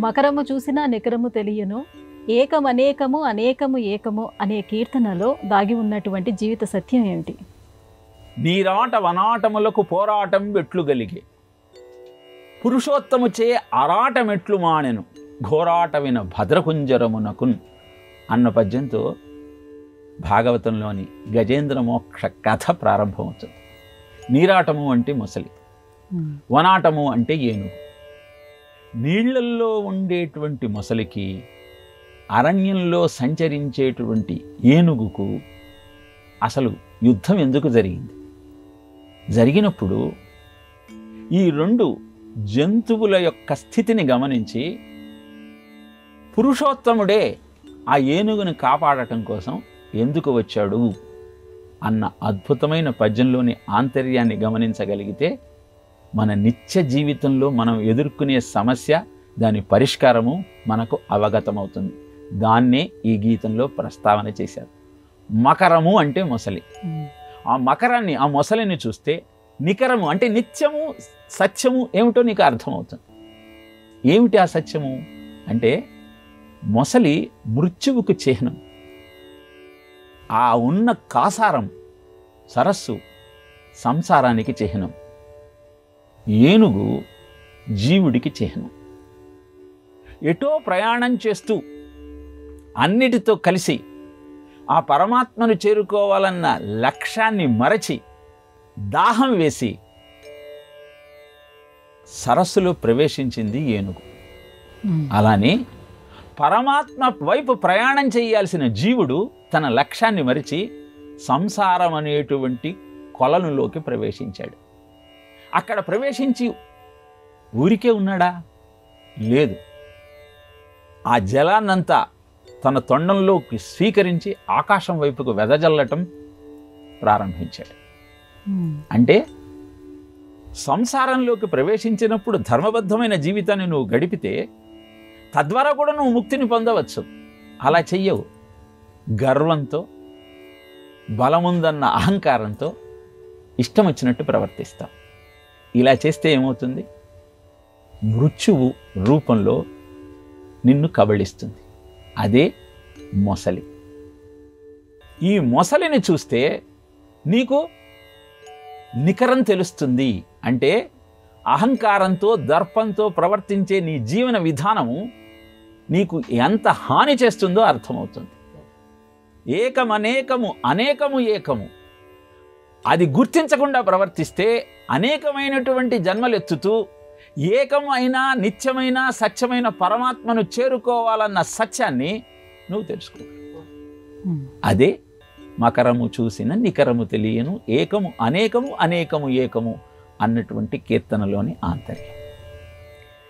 మకరము చూసినా నికరము తెలియను, ఏకమనేకము అనేకము ఏకము అనే కీర్తనలో దాగి ఉన్నటువంటి జీవిత సత్యం ఏమిటి? నీరాట వనాటములకు పోరాటం ఎట్లు గలిగే, పురుషోత్తముచే ఆరాటమెట్లు మానెను, ఘోరాటవిన భద్రకుంజరమునకున్ అన్న పద్యంతో భాగవతంలోని గజేంద్ర మోక్ష కథ ప్రారంభమవుతుంది. నీరాటము అంటే మొసలి, వనాటము అంటే ఏనుగు. నీళ్లల్లో ఉండేటువంటి మొసలికి, అరణ్యంలో సంచరించేటువంటి ఏనుగుకు అసలు యుద్ధం ఎందుకు జరిగింది? జరిగినప్పుడు ఈ రెండు జంతువుల యొక్క స్థితిని గమనించి పురుషోత్తముడే ఆ ఏనుగుని కాపాడటం కోసం ఎందుకు వచ్చాడు అన్న అద్భుతమైన పద్యంలోని ఆంతర్యాన్ని గమనించగలిగితే మన నిత్య జీవితంలో మనం ఎదుర్కొనే సమస్య, దాని పరిష్కారము మనకు అవగతమవుతుంది. దాన్నే ఈ గీతంలో ప్రస్తావన చేశారు. మకరము అంటే మొసలి. ఆ మకరాన్ని, ఆ మొసలిని చూస్తే నికరము అంటే నిత్యము సత్యము ఏమిటో నీకు అర్థమవుతుంది. ఏమిటి ఆ సత్యము అంటే మొసలి మృత్యువుకు చిహ్నం, ఆ ఉన్న కాసారం సరస్సు సంసారానికి చిహ్నం, ఏనుగు జీవుడికి చిహ్నం. ఎటో ప్రయాణం చేస్తూ అన్నిటితో కలిసి ఆ పరమాత్మను చేరుకోవాలన్న లక్ష్యాన్ని మరచి దాహం వేసి సరస్సులో ప్రవేశించింది ఏనుగు. అలానే పరమాత్మ వైపు ప్రయాణం చేయాల్సిన జీవుడు తన లక్ష్యాన్ని మరిచి సంసారం అనేటువంటి కొలనులోకి ప్రవేశించాడు. అక్కడ ప్రవేశించి ఊరికే ఉన్నాడా? లేదు. ఆ జలాన్నంతా తన తొండంలోకి స్వీకరించి ఆకాశం వైపుకు వెదజల్లటం ప్రారంభించాడు. అంటే సంసారంలోకి ప్రవేశించినప్పుడు ధర్మబద్ధమైన జీవితాన్ని నువ్వు గడిపితే తద్వారా కూడా నువ్వు ముక్తిని పొందవచ్చు. అలా చెయ్యవు. గర్వంతో, బలముందన్న అహంకారంతో ఇష్టం వచ్చినట్టు ప్రవర్తిస్తావు. ఇలా చేస్తే ఏమవుతుంది? మృత్యువు రూపంలో నిన్ను కబళిస్తుంది. అదే మొసలి. ఈ మొసలిని చూస్తే నీకు నికరం తెలుస్తుంది. అంటే అహంకారంతో, దర్పంతో ప్రవర్తించే నీ జీవన విధానము నీకు ఎంత హాని చేస్తుందో అర్థమవుతుంది. ఏకమనేకము అనేకము ఏకము అది గుర్తించకుండా ప్రవర్తిస్తే అనేకమైనటువంటి జన్మలెత్తుతూ ఏకమైన నిత్యమైన సత్యమైన పరమాత్మను చేరుకోవాలన్న సత్యాన్ని నువ్వు తెలుసుకో. అదే మకరము చూసిన నికరము తెలియను, ఏకము అనేకము అనేకము ఏకము అన్నటువంటి కీర్తనలోని ఆంతర్యం.